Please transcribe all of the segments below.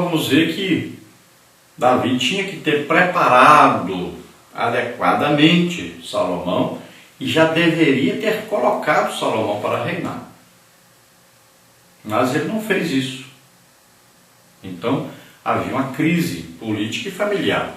Vamos ver que Davi tinha que ter preparado adequadamente Salomão e já deveria ter colocado Salomão para reinar. Mas ele não fez isso. Então havia uma crise política e familiar.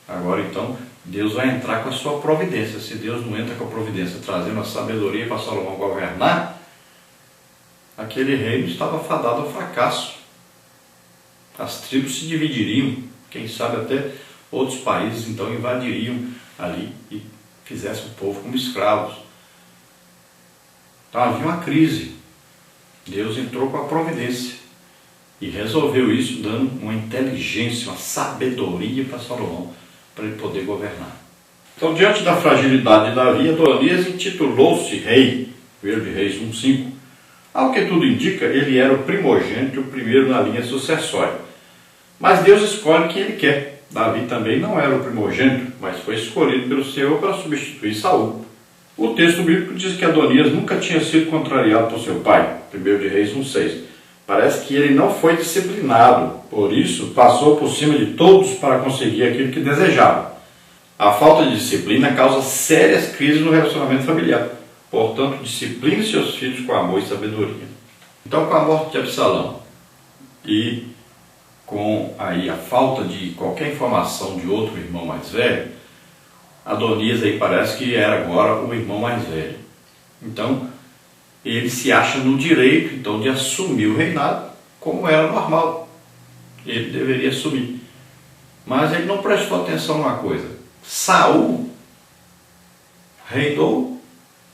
Agora então Deus vai entrar com a sua providência. Se Deus não entra com a providência trazendo a sabedoria para Salomão governar, aquele reino estava fadado ao fracasso. As tribos se dividiriam, quem sabe até outros países então invadiriam ali e fizessem o povo como escravos. Então havia uma crise. Deus entrou com a providência e resolveu isso dando uma inteligência, uma sabedoria para Salomão, para ele poder governar. Então, diante da fragilidade de Davi, Adonias intitulou-se rei. 1 Reis 1:5. Ao que tudo indica, ele era o primogênito, o primeiro na linha sucessória. Mas Deus escolhe quem ele quer. Davi também não era o primogênito, mas foi escolhido pelo Senhor para substituir Saul. O texto bíblico diz que Adonias nunca tinha sido contrariado por seu pai. 1 Reis 1:6. Parece que ele não foi disciplinado, por isso passou por cima de todos para conseguir aquilo que desejava. A falta de disciplina causa sérias crises no relacionamento familiar. Portanto, discipline seus filhos com amor e sabedoria. Então, com a morte de Absalão e com aí a falta de qualquer informação de outro irmão mais velho, Adonias aí parece que era agora o irmão mais velho. Então, ele se acha no direito então de assumir o reinado como era normal. Ele deveria assumir. Mas ele não prestou atenção numa coisa. Saul reinou,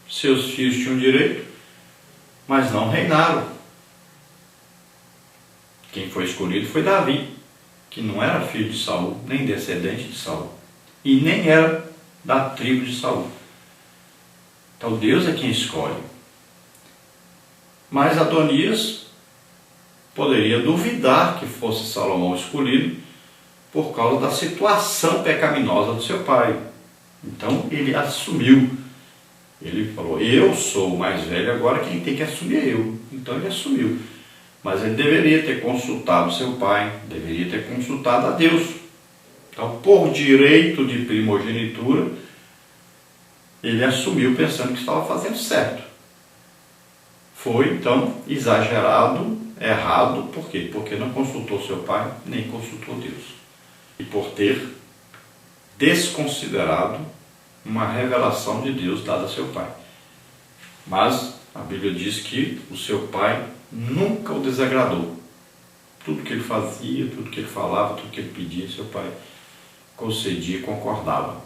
seus filhos tinham direito, mas não reinaram. Quem foi escolhido foi Davi, que não era filho de Saul, nem descendente de Saul, e nem era da tribo de Saul. Então Deus é quem escolhe. Mas Adonias poderia duvidar que fosse Salomão escolhido por causa da situação pecaminosa do seu pai. Então ele assumiu. Ele falou, eu sou o mais velho, agora quem tem que assumir é eu. Então ele assumiu. Mas ele deveria ter consultado seu pai, deveria ter consultado a Deus. Então, por direito de primogenitura, ele assumiu pensando que estava fazendo certo. Foi, então, exagerado, errado. Por quê? Porque não consultou seu pai, nem consultou Deus. E por ter desconsiderado uma revelação de Deus dada a seu pai. Mas a Bíblia diz que o seu pai nunca o desagradou. Tudo que ele fazia, tudo que ele falava, tudo que ele pedia, seu pai concedia e concordava.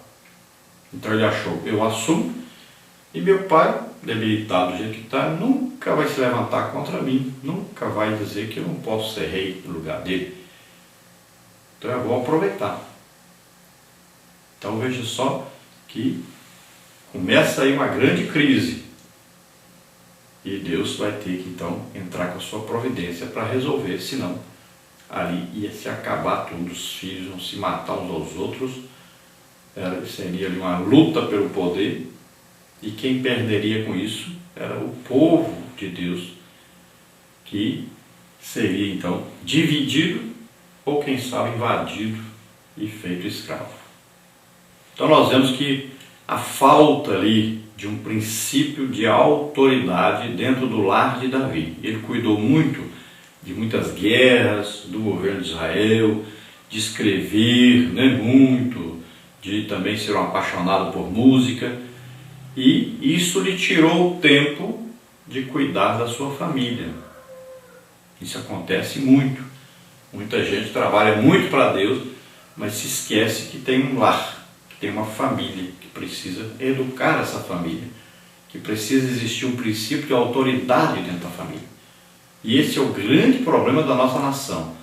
Então ele achou, eu assumo, e meu pai, debilitado do jeito que está, nunca vai se levantar contra mim, nunca vai dizer que eu não posso ser rei no lugar dele. Então eu vou aproveitar. Então veja só que começa aí uma grande crise. E Deus vai ter que então entrar com a sua providência para resolver, senão ali ia se acabar tudo, os filhos vão se matar uns aos outros, seria ali uma luta pelo poder, e quem perderia com isso era o povo de Deus, que seria então dividido ou quem sabe invadido e feito escravo. Então nós vemos que a falta ali de um princípio de autoridade dentro do lar de Davi. Ele cuidou muito de muitas guerras do governo de Israel, de escrever muito, de também ser um apaixonado por música, e isso lhe tirou o tempo de cuidar da sua família. Isso acontece muito. Muita gente trabalha muito para Deus, mas se esquece que tem um lar, que tem uma família, que precisa educar essa família, que precisa existir um princípio de autoridade dentro da família. E esse é o grande problema da nossa nação.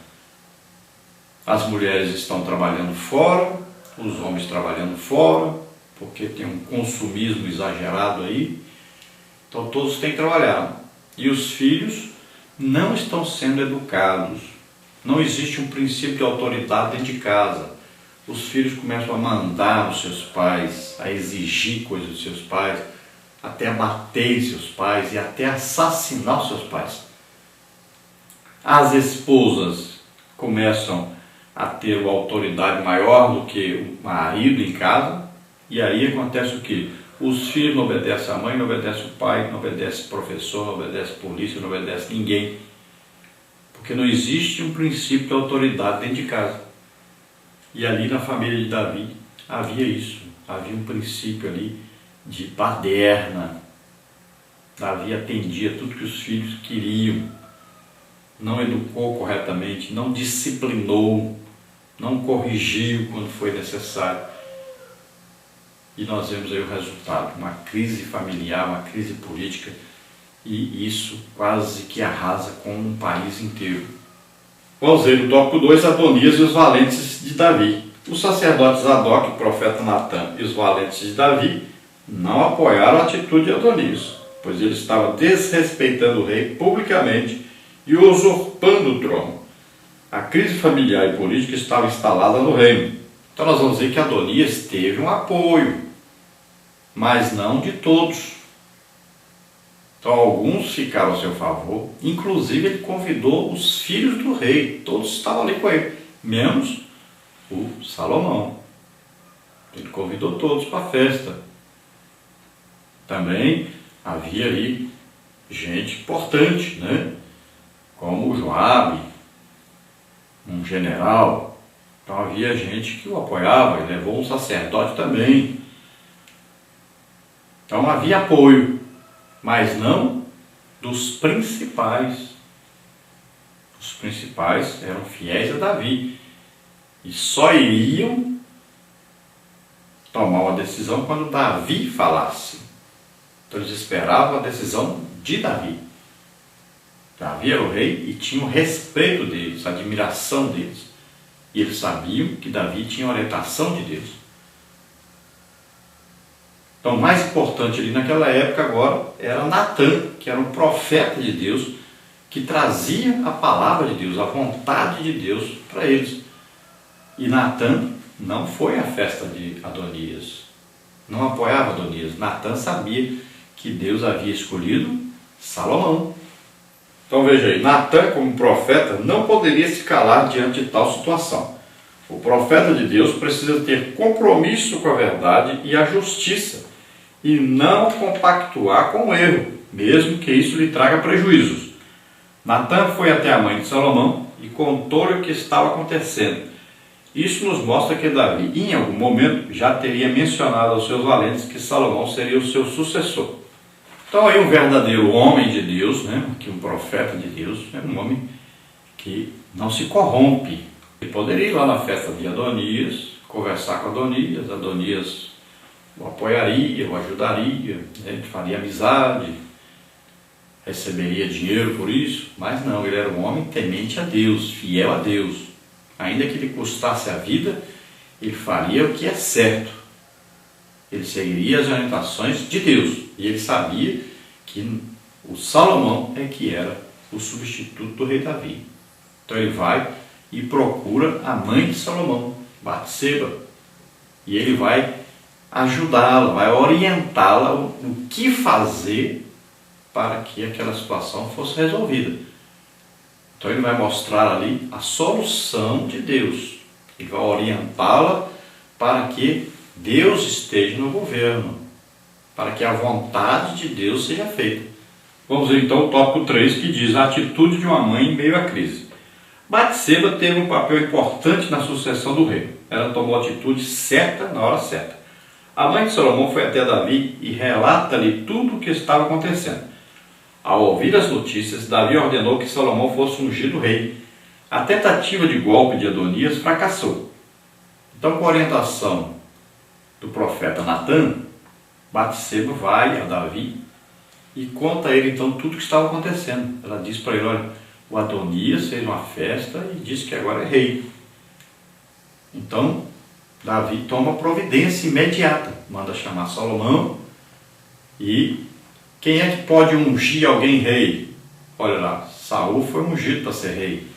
As mulheres estão trabalhando fora, os homens trabalhando fora, porque tem um consumismo exagerado aí. Então todos têm que trabalhar. E os filhos não estão sendo educados. Não existe um princípio de autoridade dentro de casa. Os filhos começam a mandar nos seus pais, a exigir coisas dos seus pais, até bater em seus pais e até assassinar os seus pais. as esposas começam a ter uma autoridade maior do que o marido em casa, e aí acontece o quê? Os filhos não obedecem à mãe, não obedecem o pai, não obedecem o professor, não obedecem a polícia, não obedecem ninguém. Porque não existe um princípio de autoridade dentro de casa. E ali na família de Davi havia isso, havia um princípio ali de baderna. Davi atendia tudo que os filhos queriam, não educou corretamente, não disciplinou, não corrigiu quando foi necessário. E nós vemos aí o resultado, uma crise familiar, uma crise política, e isso quase que arrasa com um país inteiro. Vamos ver no tópico 2, Adonias e os valentes de Davi. Os sacerdotes Zadok, o profeta Natã e os valentes de Davi não apoiaram a atitude de Adonias, pois ele estava desrespeitando o rei publicamente e usurpando o trono. A crise familiar e política estava instalada no reino. Então nós vamos ver que Adonias teve um apoio, mas não de todos. Então alguns ficaram a seu favor, inclusive ele convidou os filhos do rei, todos estavam ali com ele, menos o Salomão. Ele convidou todos para a festa. Também havia ali gente importante, né? Como o Joabe, um general. Então havia gente que o apoiava, ele levou um sacerdote também. Então havia apoio, mas não dos principais. Os principais eram fiéis a Davi e só iriam tomar uma decisão quando Davi falasse. Então eles esperavam a decisão de Davi. Davi era o rei e tinham respeito deles, admiração deles. E eles sabiam que Davi tinha orientação de Deus. Então o mais importante ali naquela época agora era Natã, que era um profeta de Deus, que trazia a palavra de Deus, a vontade de Deus para eles. E Natã não foi à festa de Adonias, não apoiava Adonias. Natã sabia que Deus havia escolhido Salomão. Então veja aí, Natã como profeta não poderia se calar diante de tal situação. O profeta de Deus precisa ter compromisso com a verdade e a justiça e não compactuar com o erro, mesmo que isso lhe traga prejuízos. Natã foi até a mãe de Salomão e contou-lhe o que estava acontecendo. Isso nos mostra que Davi, em algum momento, já teria mencionado aos seus valentes que Salomão seria o seu sucessor. Então aí um verdadeiro homem de Deus, né, que um profeta de Deus, é um homem que não se corrompe. Ele poderia ir lá na festa de Adonias, conversar com Adonias, Adonias o apoiaria, o ajudaria, né, faria amizade, receberia dinheiro por isso, mas não, ele era um homem temente a Deus, fiel a Deus. Ainda que lhe custasse a vida, ele faria o que é certo. Ele seguiria as orientações de Deus. E ele sabia que o Salomão é que era o substituto do rei Davi. Então ele vai e procura a mãe de Salomão, Batseba. E ele vai ajudá-la, vai orientá-la no que fazer para que aquela situação fosse resolvida. Então ele vai mostrar ali a solução de Deus. Ele vai orientá-la para que Deus esteja no governo, para que a vontade de Deus seja feita. Vamos ver então o tópico 3, que diz a atitude de uma mãe em meio à crise. Batseba teve um papel importante na sucessão do rei. Ela tomou a atitude certa na hora certa. A mãe de Salomão foi até Davi e relata-lhe tudo o que estava acontecendo. Ao ouvir as notícias, Davi ordenou que Salomão fosse ungido rei. A tentativa de golpe de Adonias fracassou. Então, com a orientação do profeta Natã, Batseba vai a Davi e conta a ele então tudo o que estava acontecendo. Ela diz para ele, olha, o Adonias fez uma festa e disse que agora é rei. Então, Davi toma providência imediata, manda chamar Salomão. E quem é que pode ungir alguém rei? Olha lá, Saul foi ungido para ser rei.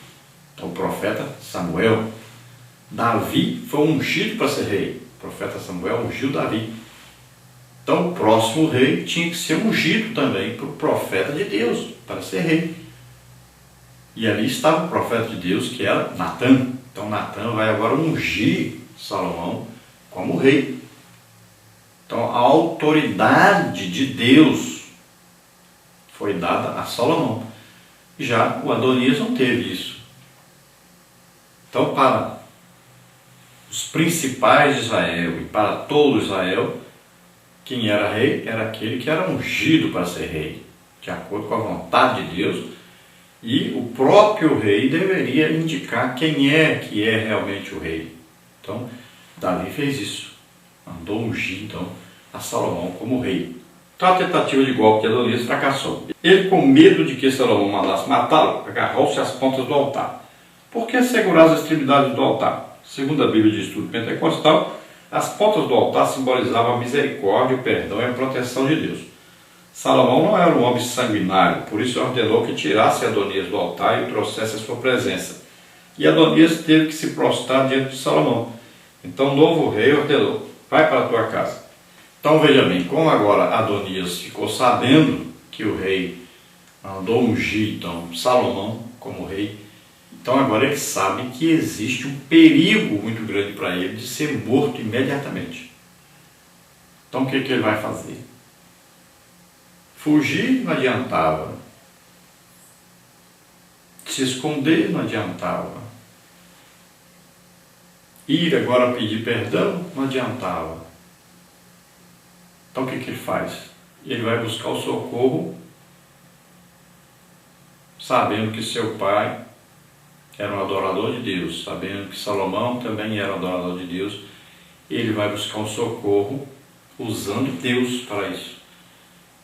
Então, o profeta Samuel. Davi foi ungido para ser rei. O profeta Samuel ungiu Davi. Então o próximo rei tinha que ser ungido também por profeta de Deus, para ser rei. E ali estava o profeta de Deus, que era Natã. Então Natã vai agora ungir Salomão como rei. Então a autoridade de Deus foi dada a Salomão. Já o Adonias não teve isso. Então, para os principais de Israel e para todo Israel, quem era rei era aquele que era ungido para ser rei, de acordo com a vontade de Deus, e o próprio rei deveria indicar quem é que é realmente o rei. Então, Davi fez isso, mandou ungir então a Salomão como rei. Então a tentativa de golpe de Adonias fracassou. Ele, com medo de que Salomão mandasse matá-lo, agarrou-se às pontas do altar. Por que segurar as extremidades do altar? Segundo a Bíblia de Estudo Pentecostal, as pontas do altar simbolizavam a misericórdia, o perdão e a proteção de Deus. Salomão não era um homem sanguinário, por isso ordenou que tirasse Adonias do altar e o trouxesse à sua presença. E Adonias teve que se prostrar diante de Salomão. Então o novo rei ordenou: vai para a tua casa. Então veja bem, como agora Adonias ficou sabendo que o rei mandou ungir então Salomão como rei, então agora ele sabe que existe um perigo muito grande para ele de ser morto imediatamente. Então o que ele vai fazer? Fugir não adiantava. Se esconder não adiantava. Ir agora pedir perdão não adiantava. Então o que ele faz? Ele vai buscar o socorro, sabendo que seu pai era um adorador de Deus, sabendo que Salomão também era um adorador de Deus. Ele vai buscar um socorro usando Deus para isso.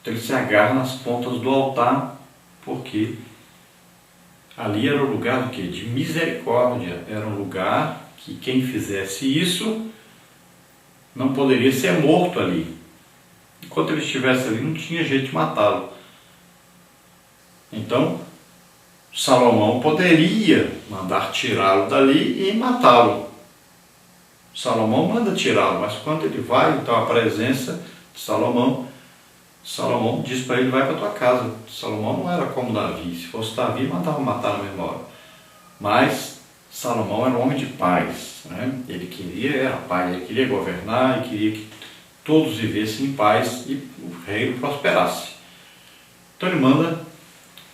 Então ele se agarra nas pontas do altar, porque ali era o lugar do quê? De misericórdia. Era um lugar que quem fizesse isso não poderia ser morto ali. Enquanto ele estivesse ali, não tinha jeito de matá-lo. Então, Salomão poderia mandar tirá-lo dali e matá-lo. Salomão manda tirá-lo, mas quando ele vai, então, à presença de Salomão, Salomão diz para ele: vai para a tua casa. Salomão não era como Davi. Se fosse Davi, mandava matar na mesma hora. Mas Salomão era um homem de paz, né? Ele era paz, ele queria governar e queria que todos vivessem em paz e o reino prosperasse. Então ele manda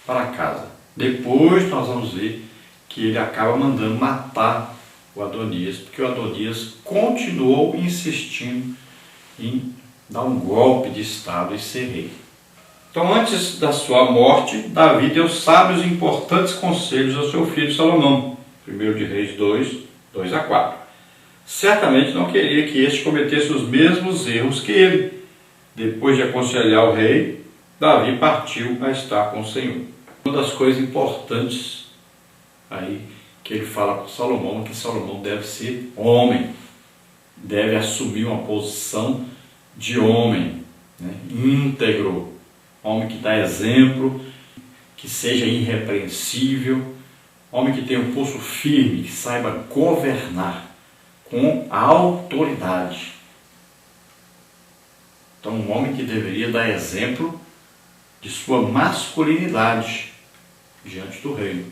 para casa. Depois nós vamos ver que ele acaba mandando matar o Adonias, porque o Adonias continuou insistindo em dar um golpe de estado e ser rei. Então, antes da sua morte, Davi deu sábios e importantes conselhos ao seu filho Salomão. 1 de Reis 2, 2-4. Certamente não queria que este cometesse os mesmos erros que ele. Depois de aconselhar o rei, Davi partiu a estar com o Senhor. Uma das coisas importantes aí que ele fala com Salomão é que Salomão deve ser homem, deve assumir uma posição de homem, né? Íntegro, homem que dá exemplo, que seja irrepreensível, homem que tenha um pulso firme, que saiba governar com a autoridade. Então, um homem que deveria dar exemplo de sua masculinidade diante do reino.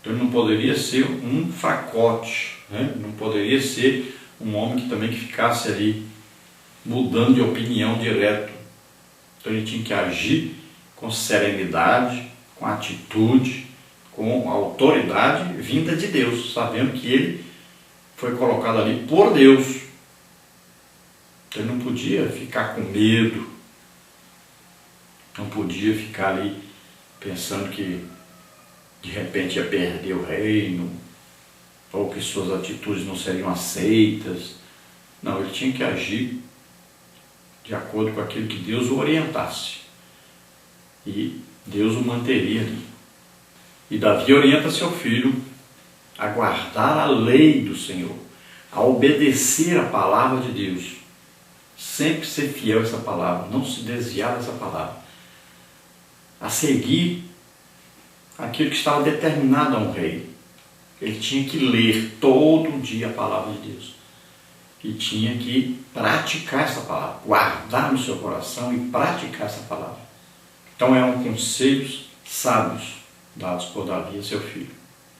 Então, ele não poderia ser um fracote, né? Não poderia ser um homem que também ficasse ali mudando de opinião direto. Então, ele tinha que agir com serenidade, com atitude, com autoridade vinda de Deus, sabendo que ele foi colocado ali por Deus. Então ele não podia ficar com medo, não podia ficar ali pensando que de repente ia perder o reino, ou que suas atitudes não seriam aceitas. Não, ele tinha que agir de acordo com aquilo que Deus o orientasse. E Deus o manteria ali. E Davi orienta seu filho a guardar a lei do Senhor, a obedecer a palavra de Deus, sempre ser fiel a essa palavra, não se desviar dessa palavra, a seguir aquilo que estava determinado a um rei. Ele tinha que ler todo dia a palavra de Deus e tinha que praticar essa palavra, guardar no seu coração e praticar essa palavra. Então eram conselhos sábios dados por Davi a seu filho.